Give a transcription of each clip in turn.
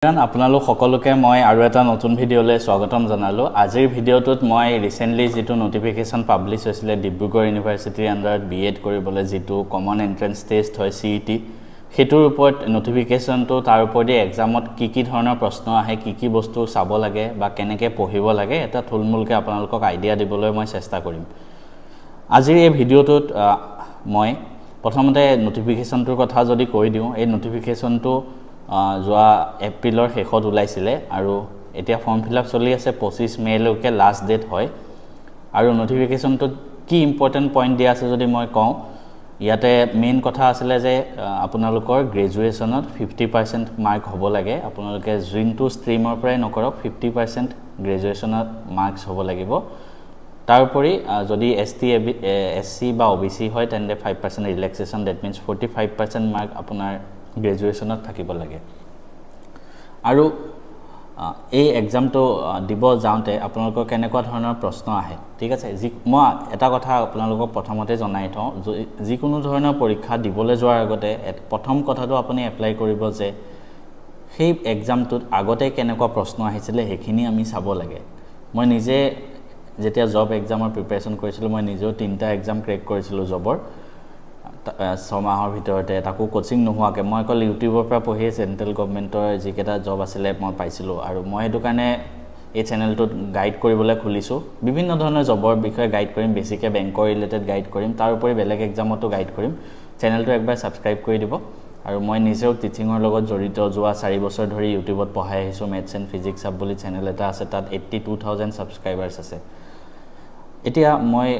আপোনালোক সকলোকে মই আৰু এটা নতুন ভিডিঅ'লৈ স্বাগতম জনালো। আজিৰ ভিডিঅ'টোত মই ৰিসেন্টলি যেটো নোটিফিকেশন পাবলিশ হৈছিলে ডিব্ৰুগড় ইউনিভাৰ্চিটিৰ আন্ডাৰত বিএড কৰিবলৈ যেটো কমন এন্ট্ৰেন্স টেষ্ট হয় সিইটি হেতুৰ ওপৰত নোটিফিকেশনটো তাৰ ওপৰতে এক্সামত কি ধৰণৰ প্ৰশ্ন আহে কি বস্তু চাব লাগে বা কেনেকৈ পঢ়িব লাগে এটা থুলমূলকৈ আপোনালোকক আইডিয়া দিবলৈ মই চেষ্টা কৰিম। আজিৰ এই ভিডিঅ'টোত মই প্ৰথমতে নোটিফিকেশনটোৰ কথা যদি কৈ দিওঁ এই নোটিফিকেশনটো যোৱা এপ্ৰিলৰ শেষত ওলাইছিলে আৰু এতিয়া ফৰ্ম ফিলআপ চলি আছে 25 মে লৈকে লাষ্ট ডেট হয় আৰু নোটিফিকেশনটোত কি ইম্পৰ্টেন্ট পইণ্ট দিয়া আছে যদি মই কওঁ ইয়াতে মেইন কথা আছিল যে আপোনালোকৰ গ্ৰেজুৱেচনত 50% মাৰ্ক হ'ব লাগে। আপোনালোকে যোনটো ষ্ট্ৰীমৰ পৰাই নকৰক 50% গ্ৰেজুৱেচনত মাৰ্কস হ'ব লাগিব। তাৰোপৰি যদি এসসি বা ওবিসি হয় তেন্তে 5% ৰিলেক্সেশন দ্যাট মিন্স 45% মাৰ্ক আপোনাৰ গ্ৰেজুৱেচনত থাকিব লাগে। আৰু এই এক্সামটো দিব যাওঁতে আপোনালোকৰ কেনেকুৱা ধৰণৰ প্ৰশ্ন আহে ঠিক আছে। মই এটা কথা আপোনালোকক প্ৰথমতে জনাই থওঁ যিকোনো ধৰণৰ পৰীক্ষা দিবলৈ যোৱাৰ আগতে প্ৰথম কথাটো আপুনি এপ্লাই কৰিব যে সেই এক্সামটোত আগতে কেনেকুৱা প্ৰশ্ন আহিছিলে সেইখিনি আমি চাব লাগে। মই নিজে যেতিয়া জব এক্সামৰ প্ৰিপাৰেচন কৰিছিলোঁ মই নিজেও 3টা এক্সাম ক্ৰেক কৰিছিলোঁ জবৰ 6 মাহৰ ভিতৰতে তাকো কোচিং নোহোৱাকৈ মই অকল ইউটিউবৰ পৰা পঢ়ি চেন্ট্ৰেল গভৰ্ণমেণ্টৰ যিকেইটা জব আছিলে মই পাইছিলোঁ আৰু মই সেইটো কাৰণে এই চেনেলটোত গাইড কৰিবলৈ খুলিছোঁ। বিভিন্ন ধৰণৰ জবৰ বিষয়ে গাইড কৰিম, বেছিকৈ বেংকৰ ৰিলেটেড গাইড কৰিম, তাৰ উপৰি বেলেগ এক্সামতো গাইড কৰিম। চেনেলটো একবাৰ ছাবস্ক্ৰাইব কৰি দিব। আৰু মই নিজেও টিচিঙৰ লগত জড়িত যোৱা 4 বছৰ ধৰি ইউটিউবত পঢ়াই আহিছোঁ। মেথছ এণ্ড ফিজিক্স আপ বুলি চেনেল এটা আছে, তাত 82,000 ছাবস্ক্ৰাইবাৰ্ছ আছে। এতিয়া মই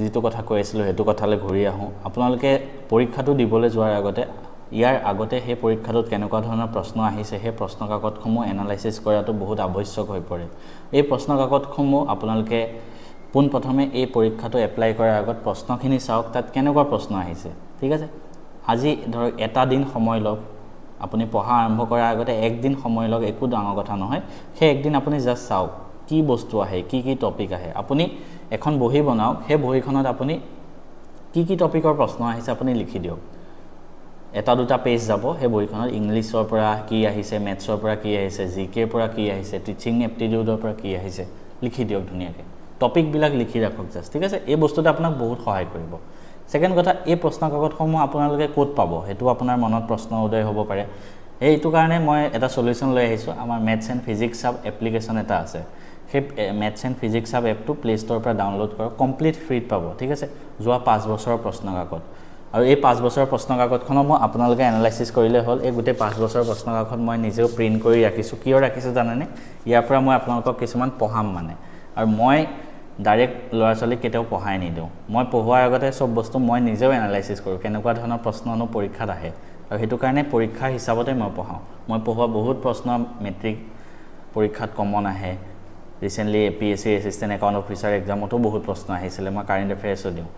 যেটো কথা কৈ আছিলোঁ হেতু কথালৈ ঘূৰি আহোঁ। আপোনালোকে পৰীক্ষাটো দিবলৈ যোৱাৰ আগতে ইয়াৰ আগতে সেই পৰীক্ষাটোত কেনেকুৱা ধৰণৰ প্ৰশ্ন আহিছে সেই প্ৰশ্ন কাকতসমূহ এনালাইসিস কৰাটো বহুত আৱশ্যক হৈ পৰে। এই প্ৰশ্ন কাকতসমূহ আপোনালোকে পোনপ্ৰথমে এই পৰীক্ষাটো এপ্লাই কৰাৰ আগত প্ৰশ্নখিনি চাওক তাত কেনেকুৱা প্ৰশ্ন আহিছে ঠিক আছে। আজি ধৰক এটা দিন সময় লওক, আপুনি পঢ়া আৰম্ভ কৰাৰ আগতে একদিন সময় লওক, একো ডাঙৰ কথা নহয়। সেই একদিন আপুনি জাস্ট চাওক কি বস্তু আহে কি টপিক আহে। আপুনি এখন বহি বনাওক, সেই বহিখনত আপুনি কি টপিকৰ প্ৰশ্ন আহিছে আপুনি লিখি দিয়ক। এটা দুটা পেজ যাব সেই বহিখনত ইংলিছৰ পৰা কি আহিছে, মেথছৰ পৰা কি আহিছে, জিকেৰ পৰা কি আহিছে, টিচিং এপ্টিটিউডৰ পৰা কি আহিছে লিখি দিয়ক ধুনীয়াকৈ। টপিকবিলাক লিখি ৰাখক জাস্ট ঠিক আছে। এই বস্তুটো আপোনাক বহুত সহায় কৰিব। সেকেন্ড কথা এই প্ৰশ্ন কাকতসমূহ আপোনালোকে ক'ত পাব সেইটো আপোনাৰ মনত প্ৰশ্ন উদয় হ'ব পাৰে। এইটো কাৰণে মই এটা সলিউশন লৈ আহিছোঁ। আমাৰ maths and physics up application এটা আছে। সেই মেথছ এণ্ড ফিজিক্স আপ এপটো প্লে ষ্ট'ৰৰ পৰা ডাউনলোড কৰক, কমপ্লিট ফ্ৰীত পাব ঠিক আছে। যোৱা 5 বছৰৰ প্ৰশ্ন কাকত আৰু এই 5 বছৰৰ প্ৰশ্ন কাকতখনো মই আপোনালোকে এনালাইসিস কৰিলে হ'ল। এই গোটেই 5 বছৰৰ প্ৰশ্ন কাকত মই নিজেও প্ৰিণ্ট কৰি ৰাখিছোঁ। কিয় ৰাখিছোঁ জানেনে? ইয়াৰ পৰা মই আপোনালোকক কিছুমান পঢ়াম মানে। আৰু মই ডাইৰেক্ট ল'ৰা ছোৱালীক কেতিয়াও পঢ়াই নিদিওঁ। মই পঢ়োৱাৰ আগতে চব বস্তু মই নিজেও এনালাইসিস কৰোঁ কেনেকুৱা ধৰণৰ প্ৰশ্ননো পৰীক্ষাত আহে আৰু সেইটো কাৰণে পৰীক্ষাৰ হিচাপতে মই পঢ়াওঁ। মই পঢ়োৱা বহুত প্ৰশ্ন মেট্ৰিক পৰীক্ষাত কমন আহে। Recently APSC assistant account officer এক্সামতো বহুত প্ৰশ্ন আহিছিলে। মই কাৰেণ্ট এফেয়াৰ্ছো দিওঁ,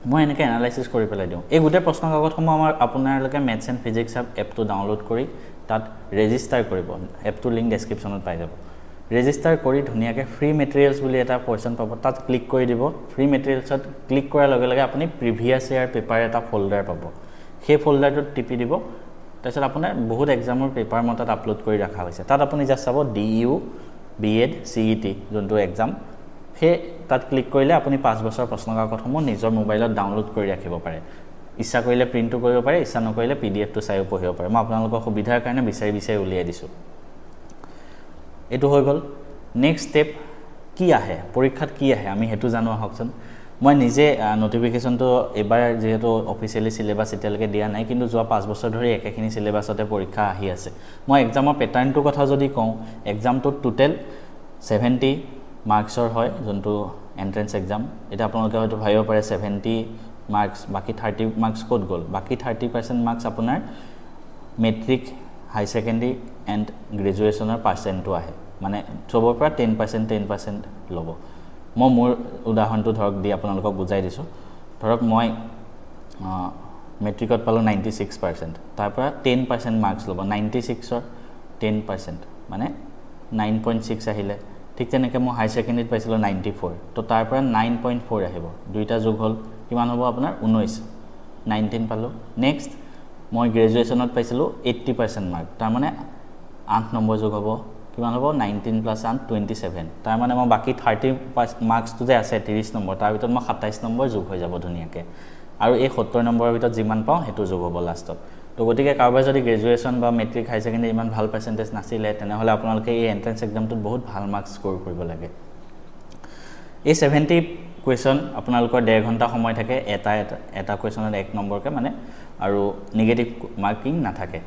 মই এনেকৈ এনালাইসিস কৰি পেলাই দিওঁ। এই গোটেই প্ৰশ্ন কাকতসমূহ আপোনালোকে মেথছ এণ্ড ফিজিক্স আপ এপটো ডাউনলোড কৰি তাত ৰেজিষ্টাৰ কৰিব। এপটোৰ লিংক ডেছক্ৰিপশ্যনত পাই যাব। ৰেজিষ্টাৰ কৰি ধুনীয়াকৈ ফ্ৰী মেটেৰিয়েলছ বুলি এটা পৰ্চন পাব, তাত ক্লিক কৰি দিব। ফ্ৰী মেটেৰিয়েলছত ক্লিক কৰাৰ লগে লগে আপুনি প্ৰিভিয়াছ ইয়াৰ পেপাৰ এটা ফল্ডাৰ পাব। সেই ফল্ডাৰটোত টিপি দিব। তাৰপিছত আপোনাৰ বহুত এক্সামৰ পেপাৰ মই তাত আপলোড কৰি ৰখা হৈছে। তাত আপুনি জাষ্ট চাব DU BEd CET যোনটো এক্সাম, সেই তাত ক্লিক কৰিলে আপুনি 5 বছৰৰ প্ৰশ্ন কাকতসমূহ নিজৰ মোবাইলত ডাউনলোড কৰি ৰাখিব পাৰে। ইচ্ছা কৰিলে প্ৰিণ্টটো কৰিব পাৰে, ইচ্ছা নকৰিলে PDFটো চাইও পঢ়িব পাৰে। মই আপোনালোকৰ সুবিধাৰ কাৰণে বিচাৰি উলিয়াই দিছোঁ। এইটো হৈ গ'ল। নেক্সট ষ্টেপ কি আহে পৰীক্ষাত কি আহে আমি সেইটো জানো আহকচোন। মই নিজে নোটিফিকেশনটো এবাৰ যেহেতু অফিচিয়েলি সিলেবাস এতিয়ালৈকে দিয়া নাই, কিন্তু যোৱা 5 বছৰ ধৰি একেখিনি সিলেবাসতে পৰীক্ষা আহি আছে। মই এক্সামৰ পেটাৰ্ণটোৰ কথা যদি কওঁ, এক্সামটোত টোটেল 70 মাৰ্কছৰ হয় যোনটো এন্ট্ৰেন্স এক্সাম। এতিয়া আপোনালোকে হয়তো ভাবিব পাৰে 70 মাৰ্কছ বাকী 30 মাৰ্কছ ক'ত গ'ল। বাকী 30% মাৰ্কছ আপোনাৰ মেট্ৰিক হাই ছেকেণ্ডেৰী এণ্ড গ্ৰেজুৱেশ্যনৰ পাৰ্চেণ্টটো আহে, মানে চবৰ পৰা 10% ল'ব। মই মোৰ উদাহৰণটো ধৰক দি আপোনালোকক বুজাই দিছোঁ। ধৰক মই মেট্ৰিকত পালোঁ 96%, তাৰ পৰা 10% মাৰ্কছ ল'ব। 96ৰ 10% মানে 9.6 আহিলে। ঠিক তেনেকৈ মই হাই ছেকেণ্ডেৰীত পাইছিলোঁ 94, তো তাৰ পৰা 9.4 আহিব। দুইটা যোগ হ'ল কিমান হ'ব আপোনাৰ 19, 19 পালোঁ। নেক্সট মই গ্ৰেজুৱেশ্যনত পাইছিলোঁ 80% মাৰ্ক, তাৰ মানে 8 নম্বৰ যোগ হ'ব কিমান হ'ব 19 + 8 27 তাৰ মানে মই বাকি 30 মাৰ্কছটো যে আছে 30 নম্বৰ তাৰ ভিতৰত মই 27 নম্বৰ যোগ হৈ যাব ধুনিয়াকে আৰু এই 70 নম্বৰৰ ভিতৰত যিমান পাওঁ হেতু যোগ হ'ব লাষ্টত তো গতিকে কাৰোবাৰ যদি গ্ৰেজুৱেচন বা মেট্ৰিক হাই সেকেন্ডাৰী ইমান ভাল পাৰ্চেন্টেজ নাছিলে তেনেহলে আপোনালোকে এই এন্ট্ৰেন্স এক্সামটোত বহুত ভাল মাৰ্কছ স্কোৰ কৰিব লাগে এই 70 কোৱেশ্চন আপোনালোকৰ 1.5 ঘণ্টা সময় থাকে এটা কোৱেশ্চনত 1 নম্বৰকে মানে আৰু নেগেটিভ মাৰ্কিং নাথাকে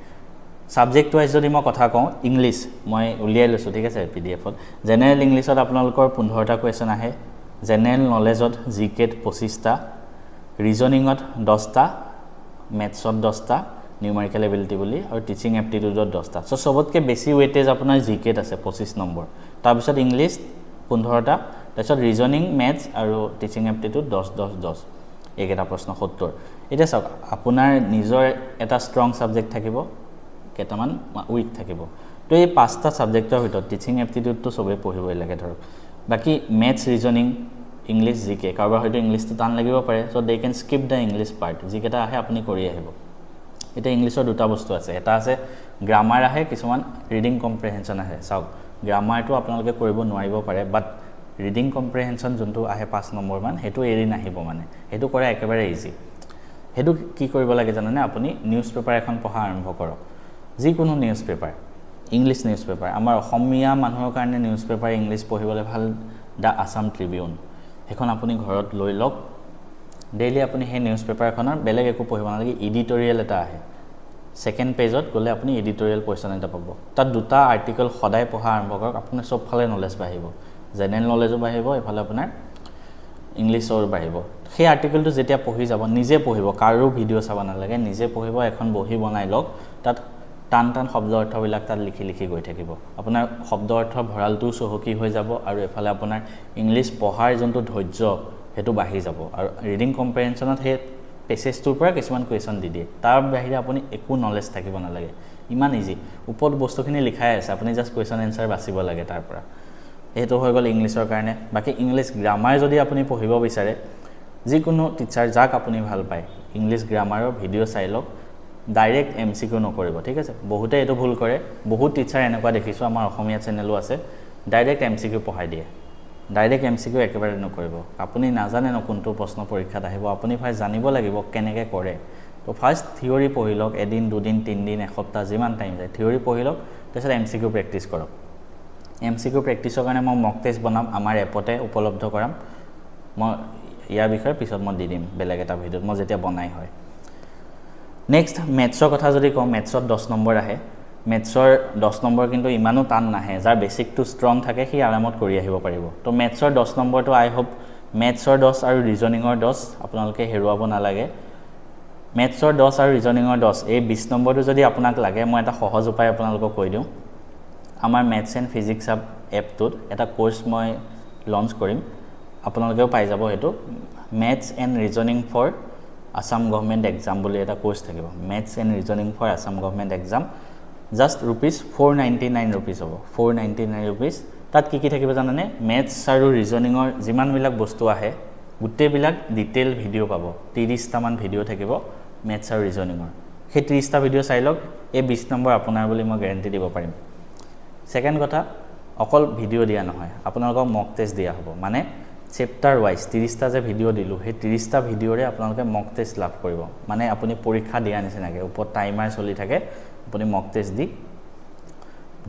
সাবজেক্ট ওয়াইজ যদি মই কথা কওঁ ইংলিশ মই উলিয়াই লৈছো ঠিক আছে পিডিএফত জেনাৰেল ইংলিশত আপোনালোকৰ 15টা কোৱেশ্চন আহে জেনাৰেল নলেজত জিকেত 25টা ৰিজনিংত 10টা মেথছত 10টা নিউমেৰিকেল এবিলিটি বুলি আৰু টিচিং এপ্টিটিউডত 10টা সো সবতকে বেছি ওয়েটেজ আপোনাৰ জিকেত আছে 25 নম্বৰ তাৰ পিছত ইংলিশ 15টা তাৰপিছত ৰিজনিং মেথছ আৰু টিচিং এপ্টিটিউড 10 10 10 এইকেইটা প্ৰশ্ন 70 এটা চাওক আপোনাৰ নিজৰ এটা ষ্ট্ৰং সাবজেক্ট থাকিব কেটামান উইক থাকিব তো এই পাঁচটা সাবজেক্টৰ ভিতৰত টিচিং এপ্টিটিউডটো সবে পঢ়িবই লাগে ধৰক বাকি মেথছ ৰিজনিং ইংলিশ জিকে কাৰোবাৰ হয়তো ইংলিশটো টান লাগিব পাৰে so they can skip the English part জিকেটা আহে আপুনি কৰি আহিব এটা ইংলিশৰ দুটা বস্তু আছে এটা আছে গ্ৰামাৰ আহে কিছুমান ৰিডিং কম্প্ৰিহেনশন আহে চাওক গ্ৰামাৰটো আপোনালোকে কৰিব নোৱাৰিব পাৰে বাট ৰিডিং কম্প্ৰিহেনশন যোনটো আহে 5 নম্বৰ মান হেতু এৰি নাহিব মানে হেতু কৰা একেবাৰে ইজি হেতু কি কৰিব লাগে জানেনে আপুনি নিউজ পেপাৰ এখন পঢ়া আৰম্ভ কৰক যিকোনো news paper English news paper আমাৰ অসমীয়া মানুহৰ কাৰণে নিউজ পেপাৰ ইংলিশ পঢ়িবলৈ ভাল দা আসাম ট্ৰিবিউন এখন আপুনি ঘৰত লৈ লওক ডেইলি আপুনি হে নিউজ পেপাৰখনৰ বেলেগ একো পঢ়িব নালাগে এডিটৰিয়েল এটা আহে সেকেন্ড পেজত গলে আপুনি এডিটৰিয়েল কোৱেশ্চন এটা পাব তাত দুটা আৰ্টিকেল সদায় পঢ়া আৰম্ভ কৰক আপোনাৰ সব ফালে নলেজ বাঢ়িব জেনাৰেল নলেজো বাঢ়িব এফালে আপোনাৰ ইংলিশৰ বাঢ়িব সেই আৰ্টিকেলটো যেতিয়া পঢ়ি যাব নিজে পঢ়িব কাৰো ভিডিও চাব নালাগে নিজে পঢ়িব এখন বহি বনাই লওক তাত টান টান শব্দ অৰ্থবিলাক তাত লিখি লিখি গৈ থাকিব আপোনাৰ শব্দ অৰ্থ ভৰালটো সহকি হৈ যাব আৰু এফালে আপোনাৰ ইংলিশ পঢ়াৰ যোনটো ধৈৰ্য হেতু বাঢ়ি যাব আৰু ৰিডিং কম্প্ৰিহেনশনত হে পেছেজটোৰ পৰা কিছুমান কোৱেশ্চন দি দিয়ে তাৰ বাহিৰে আপুনি একো নলেজ থাকিব নালাগে ইমান ইজি ওপৰত বস্তুখিনি লিখাই আছে আপুনি জাস্ট কোৱেশ্চন এনসাৰ বাছিব লাগে তাৰ পৰা এটো হৈ গল ইংলিশৰ কাৰণে বাকি ইংলিশ গ্ৰামাৰ যদি আপুনি পঢ়িব বিচাৰে যিকোনো টিচাৰ যাক আপুনি ভাল পায় ইংলিশ গ্ৰামাৰৰ ভিডিও চাই লওক ডাইৰেক্ট এমসিকিউ নকৰিব ঠিক আছে বহুতে এটো ভুল কৰে বহুত টিচাৰ এনেকুৱা দেখিছো আমাৰ অসমীয়া চেনেলও আছে ডাইৰেক্ট এমসিকিউ পঢ়াই দিয়ে ডাইৰেক্ট এমসিকিউ একেবাৰে নকৰিব আপুনি নাজানে ন কোনটো প্ৰশ্ন পৰীক্ষাত আহিব আপুনি ফাৰ্ষ্ট জানিব লাগিব কেনেকৈ কৰে তো ফাৰ্ষ্ট থিওৰি পঢ়ি লওক এদিন দুদিন তিন দিন এসপ্তাহ যিমান টাইম যায় থিওৰি পঢ়ি লওক তাৰপিছত এমসিকিউ প্ৰেক্টিছ কৰক এমসিকিউ প্ৰেক্টিছৰ কাৰণে মই মক টেষ্ট বনাম আমাৰ এপতে উপলব্ধ কৰাম মই ইয়াৰ বিষয়ে পিছত মই দি দিম বেলেগ এটা ভিডিঅত মই যেতিয়া বনাই হয় নেক্সট মেথছৰ কথা যদি কওঁ মেথছত 10 নম্বৰ আহে মেথছৰ 10 নম্বৰ কিন্তু ইমানো টান নাহে যাৰ বেসিকটো ষ্ট্ৰং থাকে সি আৰামত কৰি আহিব পাৰিব তো মেথছৰ 10 নম্বৰটো আই হোপ মেথছৰ 10 আৰু ৰিজনিংৰ 10 আপোনালোকে হেৰুৱাব নালাগে মেথছৰ 10 আৰু ৰিজনিংৰ 10 এই 20 নম্বৰটো যদি আপোনাক লাগে মই এটা সহজ উপায় আপোনালোকক কৈ দিওঁ আমাৰ মেথছ এণ্ড ফিজিক্স এপটোত এটা কোৰ্স মই লঞ্চ কৰিম আপোনালোকেও পাই যাব হেতু maths and reasoning for Assam government exam বুলি এটা কোৰ্স থাকিব maths and reasoning for Assam government exam just ₹499 হ'ব 499 rupees তাত কি থাকিব জানানে মেথছ আৰু ৰিজনিংৰ যিমান বিলাক বস্তু আহে গুটেই বিলাক ডিটেইল ভিডিও পাব 30টা মান ভিডিও থাকিব মেথছ আৰু ৰিজনিংৰ সেই 30টা ভিডিও চাই লওক এই 20 নম্বৰ আপোনাৰ বুলি মই গ্যাৰান্টি দিব পাৰিম সেকেন্ড কথা অকল ভিডিও দিয়া নহয় আপোনালোকক মক টেষ্ট দিয়া হ'ব মানে চেপ্টাৰ ওয়াইজ 30টা যে ভিডিও দিলু সেই 30টা ভিডিওৰে আপোনালোকে মক টেষ্ট লাভ কৰিব মানে আপুনি পৰীক্ষা দিয়া নিচিনাকে ওপৰত টাইমাৰ চলি থাকে আপুনি মক টেষ্ট দি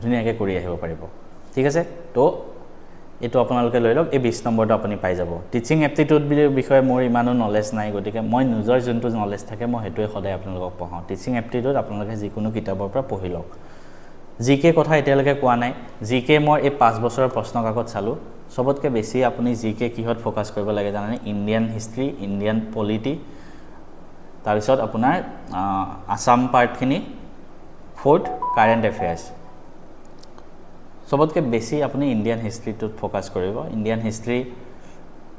ধুনিয়াকে কৰি আহিব পাৰিব ঠিক আছে তো এটো আপোনালোকে লৈ লওক এই 20 নম্বৰটো আপুনি পাই যাব টিচিং এপ্টিটিউড বিষয়ে মোৰ ইমানো নলেজ নাই গতিকে মই নিজৰ যোনটো নলেজ থাকে মই হেতুৱে সদায় আপোনালোকক পঢ়াও টিচিং এপ্টিটিউড আপোনালোকে যিকোনো কিতাপৰ পৰা পঢ়ি লওক জিকে কথা এতিয়ালৈকে কোৱা নাই জিকে মই এই 5 বছৰৰ প্ৰশ্ন কাকত চালো সবতকে বেছি আপুনি জিকে কিহত ফোকাস কৰিব লাগে জানেনে ইন্ডিয়ান হিষ্ট্ৰি ইন্ডিয়ান পলিটি তাৰ পিছত আপোনাৰ আসাম পাৰ্টখিনি ফোৰ্থ কাৰেন্ট এফেয়াৰ্স সবতকে বেছি আপুনি ইন্ডিয়ান হিষ্ট্ৰিটোত ফোকাস কৰিব ইন্ডিয়ান হিষ্ট্ৰি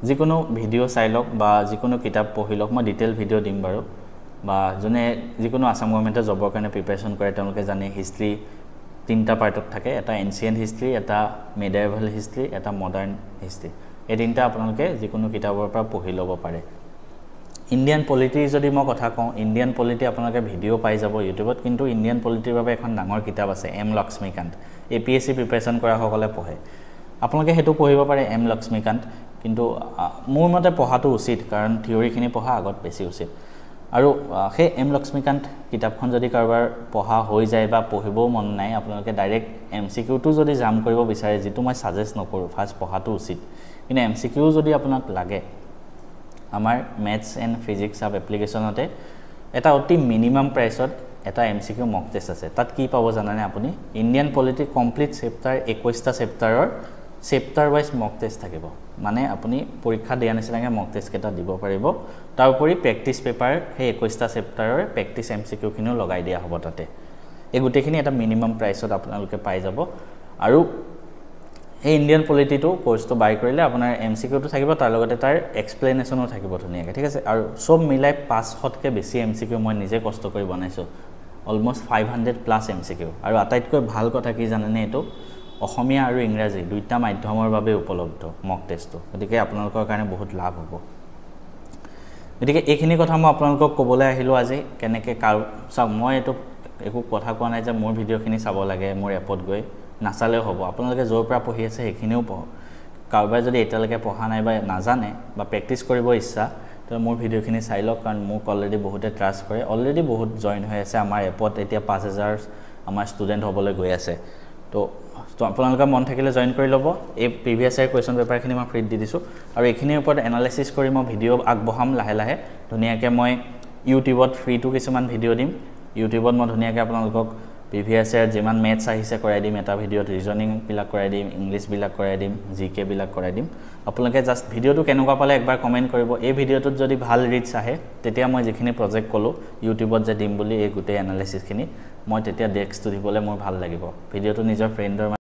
যিকোনো ভিডিও চাই লওক বা যিকোনো কিতাপ পঢ়ি লওক মই ডিটেইল ভিডিও দিম বাৰু বা জনে যিকোনো আসাম গভৰ্নমেণ্টৰ জবৰ কাৰণে প্ৰিপাৰেচন কৰে তেওঁলোকে জানে হিষ্ট্ৰি তিনটা পাৰ্টত থাকে এটা এনশিয়েন্ট হিষ্ট্ৰি এটা মিডিয়েভেল হিষ্ট্ৰি এটা মডাৰ্ন হিষ্ট্ৰি এই তিনটা আপোনালোকে যিকোনো কিতাপৰ পৰা পঢ়ি ল'ব পাৰে ইণ্ডিয়ান পলিটি যদি মই কথা কওঁ ইণ্ডিয়ান পলিটি আপোনালোকে ভিডিঅ' পাই যাব ইউটিউবত কিন্তু ইণ্ডিয়ান পলিটিৰ বাবে এখন ডাঙৰ কিতাপ আছে এম লক্ষ্মীকান্ত APSC প্ৰিপাৰেশ্যন কৰা সকলে পঢ়ে আপোনালোকে হেতু পঢ়িব পাৰে এম লক্ষ্মীকান্ত কিন্তু মোৰ মতে পঢ়াটো উচিত কাৰণ থিওৰিখিনি পঢ়া আগত বেছি উচিত আৰু সেই এম লক্ষ্মীকান্ত কিতাপখন যদি কাৰোবাৰ পঢ়া হৈ যায় বা পঢ়িবও মন নাই আপোনালোকে ডাইৰেক্ট MCQ টো যদি জাম কৰিব বিচাৰে যেটো মই সাজেষ্ট নকৰো ফাৰ্স্ট পঢ়াটো উচিত কিন্তু MCQ যদি আপোনাক লাগে আমাৰ ম্যাথছ এণ্ড ফিজিক্স আপ এপ্লিকেশনতে এটা অতি মিনিমাম প্ৰাইসত এটা MCQ মক টেষ্ট আছে তাত কি পাব জানানে আপুনি ইণ্ডিয়ান পলিটি কমপ্লিট চেপ্টাৰ 21টা চেপ্টাৰৰ চেপ্টাৰ ওয়াইজ মক টেষ্ট থাকিব মানে আপুনি পৰীক্ষা দিয়া নিচিনাকে মক টেষ্ট কেটা দিব পাৰিব তাৰ উপৰি প্ৰেক্টিস পেপাৰ হে 21টা চেপ্টাৰৰ প্ৰেক্টিস MCQ খিনিও লগাই দিয়া হ'ব তাতে এই গুটেখিনি এটা মিনিমাম প্ৰাইসত আপোনালোকে পাই যাব আৰু এই ইণ্ডিয়ান পলিটিটো কোৰ্সটো বাই কৰিলে আপোনাৰ MCQ টো থাকিব তাৰ লগতে তাৰ এক্সপ্লেনেশনো থাকিব ধুনীয়াকৈ ঠিক আছে আৰু সব মিলাই 500তকৈ বেছি MCQ মই নিজে কষ্ট কৰি বনাইছো অলমোস্ট 500 প্লাস MCQ আৰু আটাইতকৈ ভাল কথা কি জানেনে এটো অসমীয়া আৰু ইংৰাজী দুইটা মাধ্যমৰ বাবে উপলব্ধ মক টেষ্টটো গতিকে আপোনালোকৰ কাৰণে বহুত লাভ হ'ব গতিকে এইখিনি কথা মই আপোনালোকক ক'বলৈ আহিলো আজি কেনেকৈ চাওক মই এটো একো কথা কোৱা নাই যে মোৰ ভিডিঅ'খিনি চাব লাগে মোৰ এপত গৈ নাচালেও হ'ব আপোনালোকে জোৰ পৰা পঢ়ি আছে সেইখিনিও পঢ়ক কাৰোবাৰ যদি এতিয়ালৈকে পঢ়া নাই বা নাজানে বা প্ৰেক্টিস কৰিব ইচ্ছা তো মোৰ ভিডিঅ'খিনি চাই লওক কাৰণ মোক অলৰেডি বহুতে ট্ৰাষ্ট কৰে অলৰেডি বহুত জয়েন হৈ আছে আমাৰ এপত এতিয়া 5000 আমাৰ ষ্টুডেন্ট হ'বলৈ গৈ আছে তো আপোনালোকৰ মন থাকিলে জয়েন কৰি ল'ব এই প্ৰিভিয়াস ইয়াৰ কোৱেশ্চন পেপাৰখিনি মই ফ্ৰীত দি দিছো আৰু এইখিনিৰ ওপৰত এনালাইসিস কৰি মই ভিডিঅ' আগবঢ়াম লাহে লাহে ধুনীয়াকৈ মই ইউটিউবত ফ্ৰীটো কিছুমান ভিডিঅ' দিম ইউটিউবত মই ধুনীয়াকৈ আপোনালোকক প্ৰিভিয়াস ইয়াৰ যিমান ম্যাথছ আহিছে কৰাই দিম এটা ভিডিঅ'ত ৰিজনিং বিলাক কৰাই দিম ইংলিশ বিলাক কৰাই দিম জিকে বিলাক কৰাই দিম আপোনালোকে জাস্ট ভিডিঅ'টো কেনেকুৱা পালে একবাৰ কমেন্ট কৰিব এই ভিডিঅ'টোত যদি ভাল ৰিচ আহে তেতিয়া মই যিখিনি প্ৰজেক্ট কলো ইউটিউবত যে দিম বুলি এই গুটে এনালাইসিসখিনি মই তেতিয়া ডেস্কটো দিবলৈ মোৰ ভাল লাগিব ভিডিঅ'টো নিজৰ ফ্ৰেণ্ডৰ